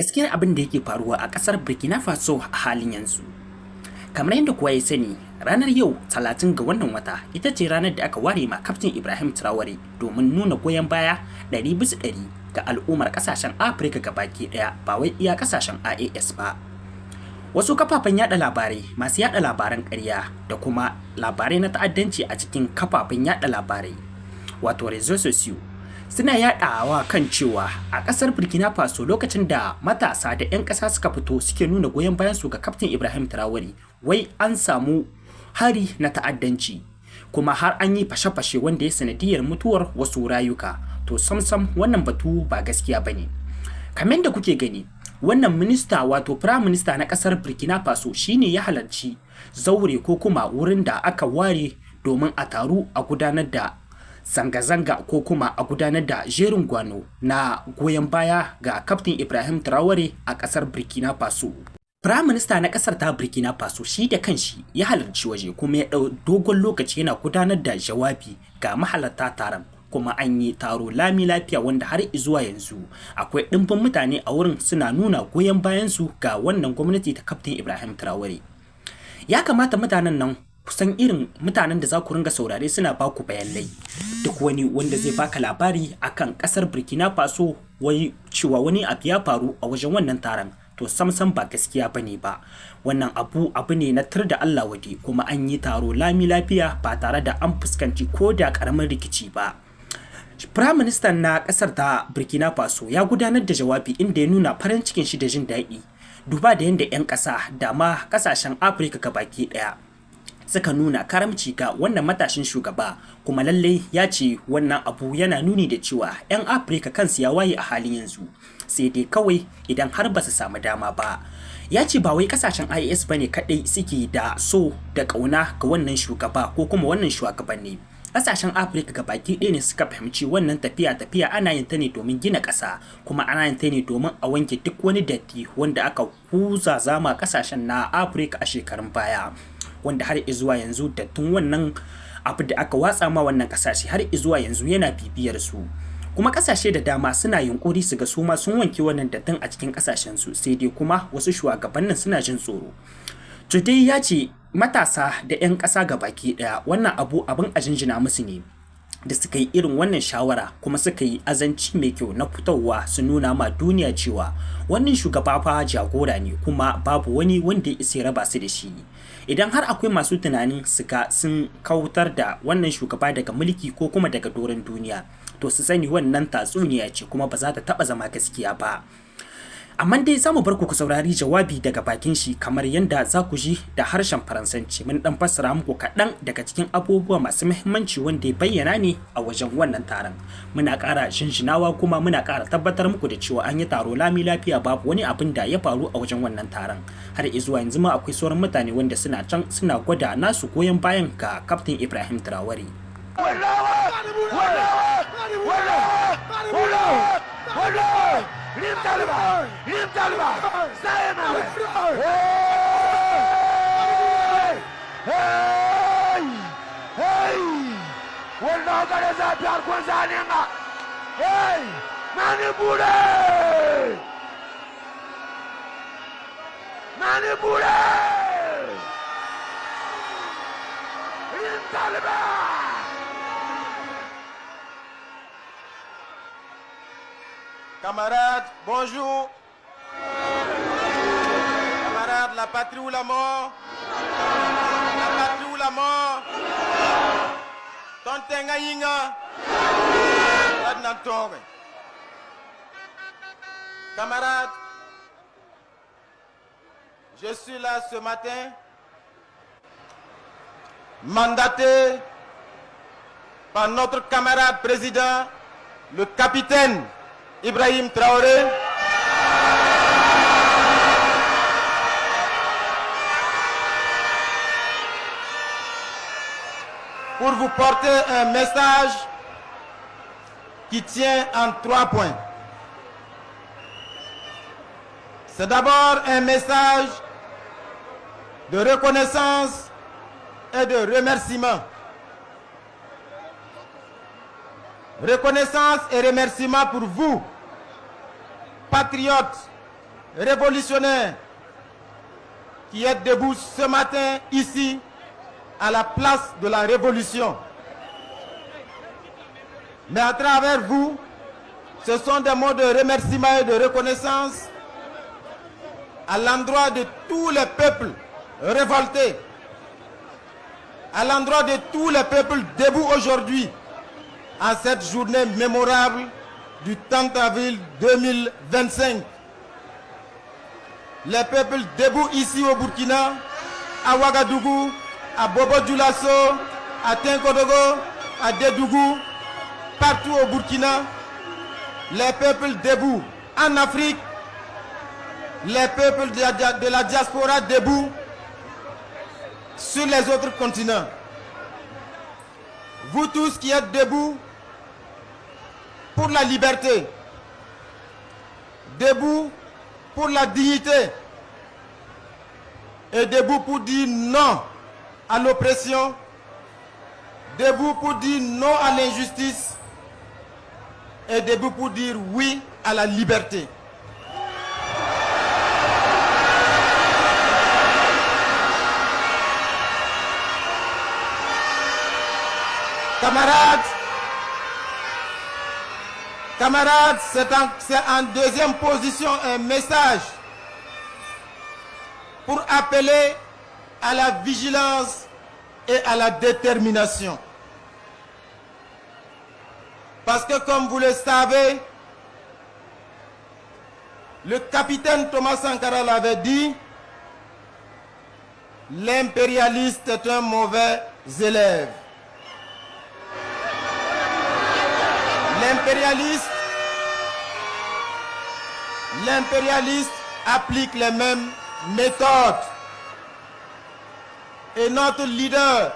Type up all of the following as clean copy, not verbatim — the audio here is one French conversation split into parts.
gaskiyar abin da yake faruwa a kasar Burkina Faso a halin yanzu. Kamar yadda kowa ya sani, ranar yau 30 ga wannan wata ita ce ranar da aka ware ma Kaftin Ibrahim Traore domin nuna goyon baya 100% ga al'ummar kasashen Afirka gabaki daya, ba wai iya kasashen IAS ba. Wasu kafafen yada labarai masu yada labaran ƙarya da kuma labarai na ta'addanci a cikin kafafen yada labarai, wato réseaux sociaux, suna yadawa kan cewa a kasar Burkina Faso lokacin da matasa da 'yan ƙasa suka fito suke nuna goyon bayan su ga Kaftin Ibrahim Traore, wai an samu hari na ta'addanci kuma har an yi fashe-fashe wanda ya sanadiyar mutuwar wasu rayuka. To samsam wannan batu ba gaskiya bane. Kamar da kuke gani, wannan minista wato prime minister na kasar Burkina Faso shine ya halarci zaure ko kuma wurin da aka ware domin a taru a gudanar da zanga-zanga ko kuma a gudanar da jerin gwano na goyon baya ga Kaftin Ibrahim Traore a kasar Burkina Faso. Prime Minister na kasar ta Burkina Faso shi da kanshi ya halarci waje kuma ya dau dogon lokaci yana gudanar da jawabi ga mahalarta taron, kuma an yi taro lami lafiya wanda har zuwa yanzu akwai dimbin mutane a wurin suna nuna goyon bayan su ga wannan gwamnati ta Kaftin Ibrahim Traore. Ya kamata mutanen nan kusan irin mutanen da za ku ringa saurare suna baku bayanai. Duk wani wanda zai baka labari akan kasar Burkina Faso wai cewa wani abu ya faru a wajen wannan taron, to samsam ba gaskiya bane ba. Wannan abu ne na tar da Allah wade, kuma an yi taro lami lafiya ba tare da an fuskanci ko da karamin rikici ba. Prime Minister na kasar ta Burkina Faso ya gudanar da jawabi inda ya nuna farin cikin shi da jin daɗi duba da yanda 'yan ƙasa da ma ƙasashen Afirka gabaki ɗaya suka nuna karamci ga wannan matashin shugaba, kuma lallai ya ce wannan abu yana nuni da cewa 'yan Afirka kansu ya waye a halin yanzu, sai dai kawai idan har ba su samu dama ba. Ya ce ba wai kasashen IAS bane kadai suke da so da kauna ga wannan shugaba ko kuma wannan shugabanni. Kasashen Afirka gabaki ɗaya ne suka fahimci wannan tafiya ana yin ta ne domin gina ƙasa, kuma ana yin ta ne domin a wanke duk wani datti wanda aka huza zama kasashen na Afirka a shekarun baya, wanda har izuwa yanzu dattin wannan abu da aka watsa ma wannan kasashe har izuwa yanzu yana bibiyar su. Kuma kasashe da dama suna yunkuri su ga su ma sun wanke wannan dattin a cikin kasashen su, sai dai kuma wasu shugabannin suna jin tsoro. Today ya ce matasa da 'yan ƙasa gabaki ɗaya wannan abu abin a jinjina musu ne da suka yi irin wannan shawara, kuma suka yi azanci mai kyau na fitowa su nuna ma duniya cewa wannan shugaba fa jagora ne, kuma babu wani wanda ya isa raba su da shi. Idan har akwai masu tunanin sun kautar da wannan shugaba daga mulki ko kuma daga doron duniya, to su sani wannan tatsuniya ce kuma ba za ta taba zama gaskiya ba. Amma dai za mu bar ku saurari jawabi daga bakin shi kamar yadda za ku ji da harshen Faransanci. Mun dan fassara muku kaɗan daga cikin abubuwa masu muhimmanci wanda ya bayyana ne a wajen wannan taron. Muna ƙara shinshinawa kuma muna ƙara tabbatar muku da cewa an yi taro lami lafiya, babu wani abin da ya faru a wajen wannan taron. Har izuwa yanzu ma akwai sauran mutane wanda suna can suna gwada nasu goyon bayan ga Kaftin Ibrahim Traore. Camarades, bonjour. Camarades, la patrie ou la mort? La patrie ou la mort? Tontenga yinga. Ladnantore. Camarades, je suis là ce matin, mandaté par notre camarade président, le capitaine Ibrahim Traoré, pour vous porter un message qui tient en 3 points. C'est d'abord un message de reconnaissance et de remerciement. Reconnaissance et remerciement pour vous, patriotes révolutionnaires qui êtes debout ce matin ici à la place de la révolution. Mais à travers vous, ce sont des mots de remerciement et de reconnaissance à l'endroit de tous les peuples révoltés, à l'endroit de tous les peuples debout aujourd'hui, en cette journée mémorable du 30 avril 2025. Les peuples debout ici au Burkina, à Ouagadougou, à Bobo-Dioulasso, à Tinkodogo, à Dédougou, partout au Burkina, les peuples debout en Afrique, les peuples de la diaspora debout sur les autres continents. Vous tous qui êtes debout pour la liberté, debout pour la dignité et debout pour dire non à l'oppression, debout pour dire non à l'injustice et debout pour dire oui à la liberté. Camarades, c'est en deuxième position un message pour appeler à la vigilance et à la détermination. Parce que comme vous le savez, le capitaine Thomas Sankara l'avait dit, l'impérialiste est un mauvais élève. L'impérialiste applique les mêmes méthodes. Et notre leader,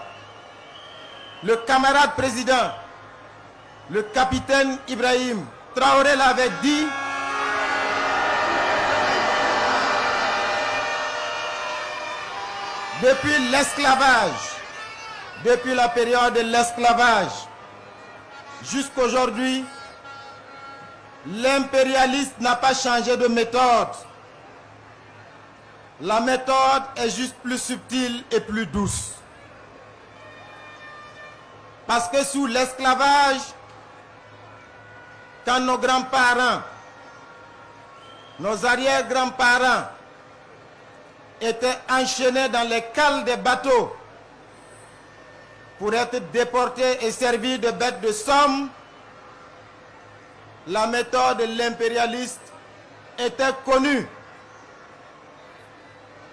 le camarade président, le capitaine Ibrahim Traoré l'avait dit, depuis l'esclavage, depuis la période de l'esclavage, jusqu'aujourd'hui, l'impérialiste n'a pas changé de méthode. La méthode est juste plus subtile et plus douce. Parce que sous l'esclavage, quand nos grands-parents, nos arrière-grands-parents étaient enchaînés dans les cales des bateaux pour être déportés et servis de bêtes de somme, la méthode de l'impérialiste était connue.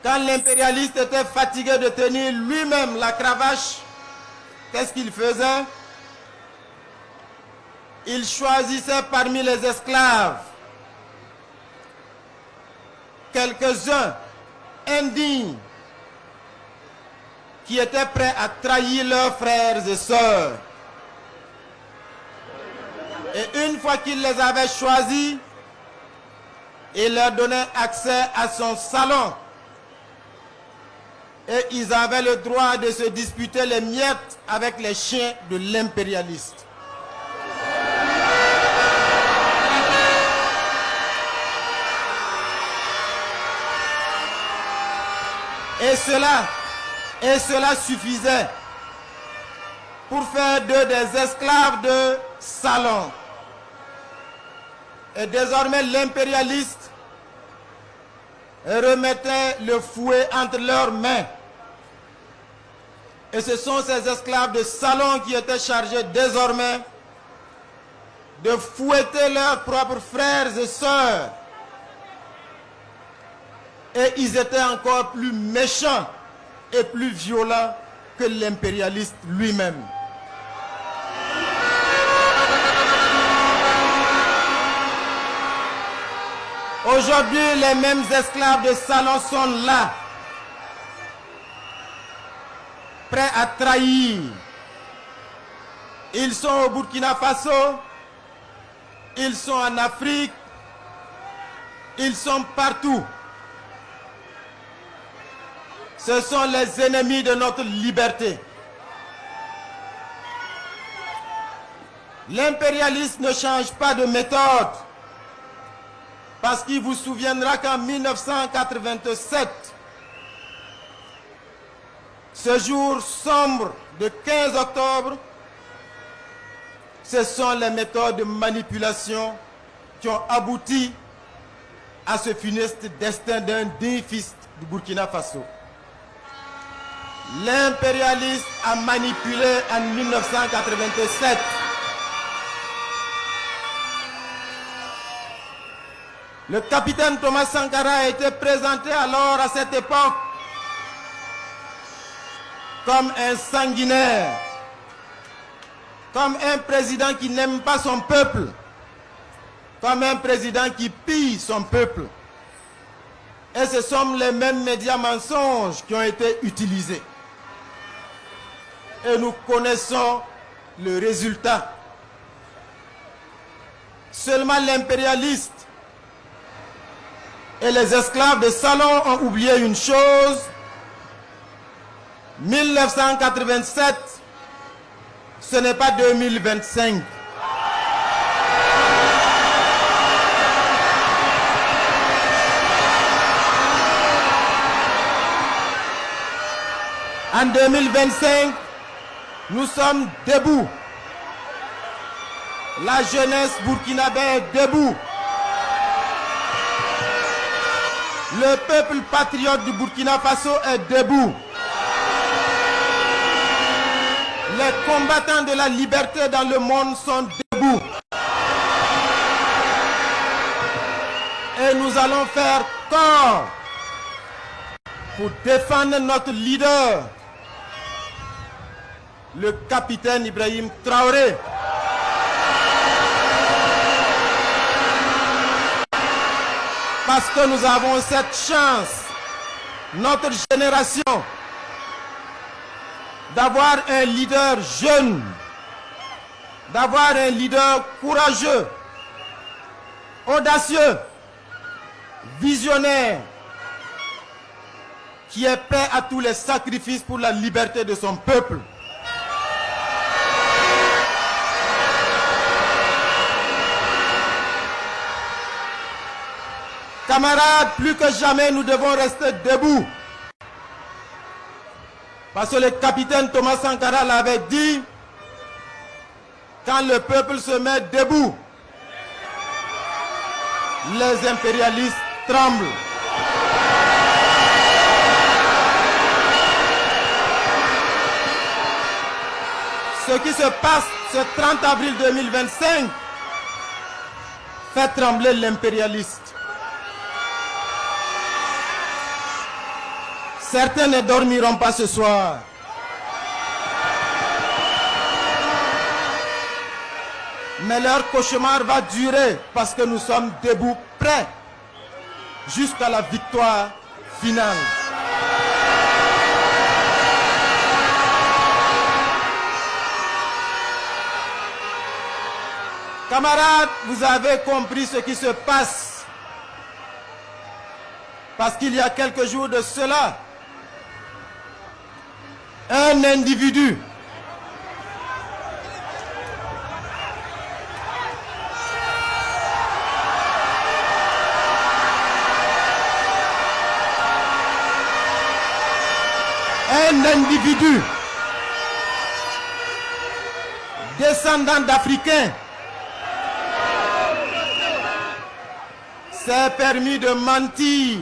Quand l'impérialiste était fatigué de tenir lui-même la cravache, qu'est-ce qu'il faisait? Il choisissait parmi les esclaves quelques-uns indignes qui étaient prêts à trahir leurs frères et sœurs. Et une fois qu'il les avait choisis, il leur donnait accès à son salon. Et ils avaient le droit de se disputer les miettes avec les chiens de l'impérialiste. Et cela suffisait pour faire d'eux des esclaves de salon. Et désormais l'impérialiste remettait le fouet entre leurs mains. Et ce sont ces esclaves de salon qui étaient chargés désormais de fouetter leurs propres frères et sœurs. Et ils étaient encore plus méchants et plus violents que l'impérialiste lui-même. Aujourd'hui, les mêmes esclaves de salon sont là, prêts à trahir. Ils sont au Burkina Faso, ils sont en Afrique, ils sont partout. Ce sont les ennemis de notre liberté. L'impérialisme ne change pas de méthode. parce qu'il vous souviendra qu'en 1987, ce jour sombre de 15 octobre, ce sont les méthodes de manipulation qui ont abouti à ce funeste destin d'un digne fils du Burkina Faso. L'impérialiste a manipulé en 1987. Le capitaine Thomas Sankara a été présenté alors à cette époque comme un sanguinaire, comme un président qui n'aime pas son peuple, comme un président qui pille son peuple. Et ce sont les mêmes médias mensonges qui ont été utilisés. Et nous connaissons le résultat. Seulement l'impérialiste et les esclaves de salon ont oublié une chose. 1987, ce n'est pas 2025. En 2025, nous sommes debout. La jeunesse burkinabé est debout. Le peuple patriote du Burkina Faso est debout. Les combattants de la liberté dans le monde sont debout. Et nous allons faire corps pour défendre notre leader, le capitaine Ibrahim Traoré. Parce que nous avons cette chance, notre génération, d'avoir un leader jeune, d'avoir un leader courageux, audacieux, visionnaire, qui est prêt à tous les sacrifices pour la liberté de son peuple. Camarades, plus que jamais, nous devons rester debout. Parce que le capitaine Thomas Sankara l'avait dit, quand le peuple se met debout, les impérialistes tremblent. Ce qui se passe ce 30 avril 2025 fait trembler l'impérialiste. Certains ne dormiront pas ce soir. Mais leur cauchemar va durer parce que nous sommes debout, prêts jusqu'à la victoire finale. Camarades, vous avez compris ce qui se passe. Parce qu'il y a quelques jours de cela, un individu descendant d'Africains s'est permis de mentir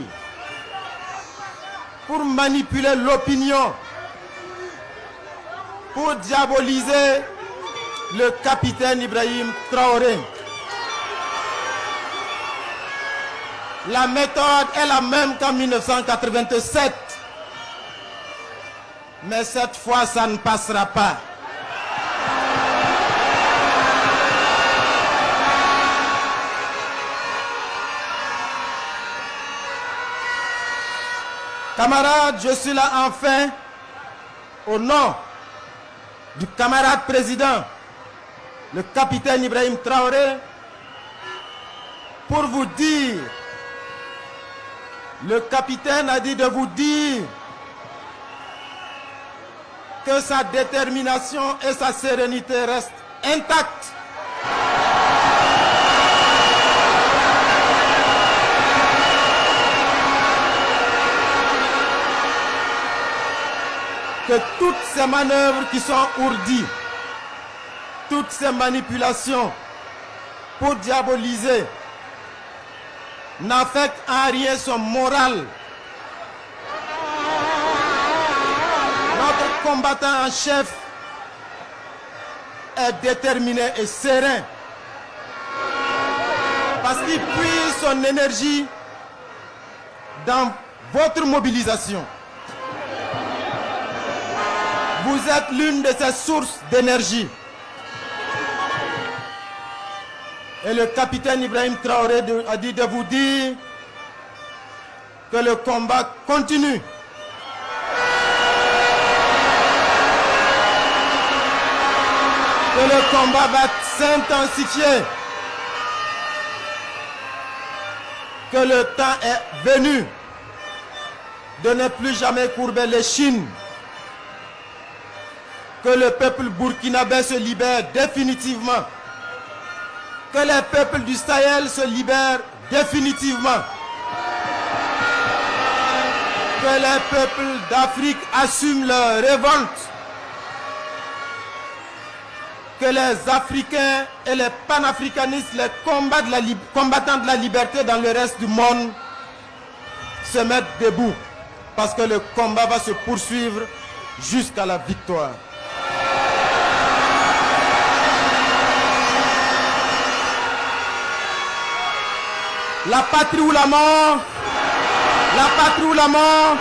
pour manipuler l'opinion, pour diaboliser le capitaine Ibrahim Traoré. La méthode est la même qu'en 1987. Mais cette fois, ça ne passera pas. Camarades, je suis là enfin au nom du camarade président, le capitaine Ibrahim Traoré, pour vous dire, le capitaine a dit de vous dire que sa détermination et sa sérénité restent intactes. que toutes ces manœuvres qui sont ourdies, toutes ces manipulations pour diaboliser n'affectent en rien son moral. Notre combattant en chef est déterminé et serein parce qu'il puise son énergie dans votre mobilisation. Vous êtes l'une de ces sources d'énergie. Et le capitaine Ibrahim Traoré a dit de vous dire que le combat continue. Que le combat va s'intensifier. Que le temps est venu de ne plus jamais courber les chines. Que le peuple burkinabé se libère définitivement. Que les peuples du Sahel se libèrent définitivement. Que les peuples d'Afrique assument leur révolte. Que les Africains et les panafricanistes, les combattants de la liberté dans le reste du monde se mettent debout. Parce que le combat va se poursuivre jusqu'à la victoire. La patrie ou la mort, la patrie ou la mort.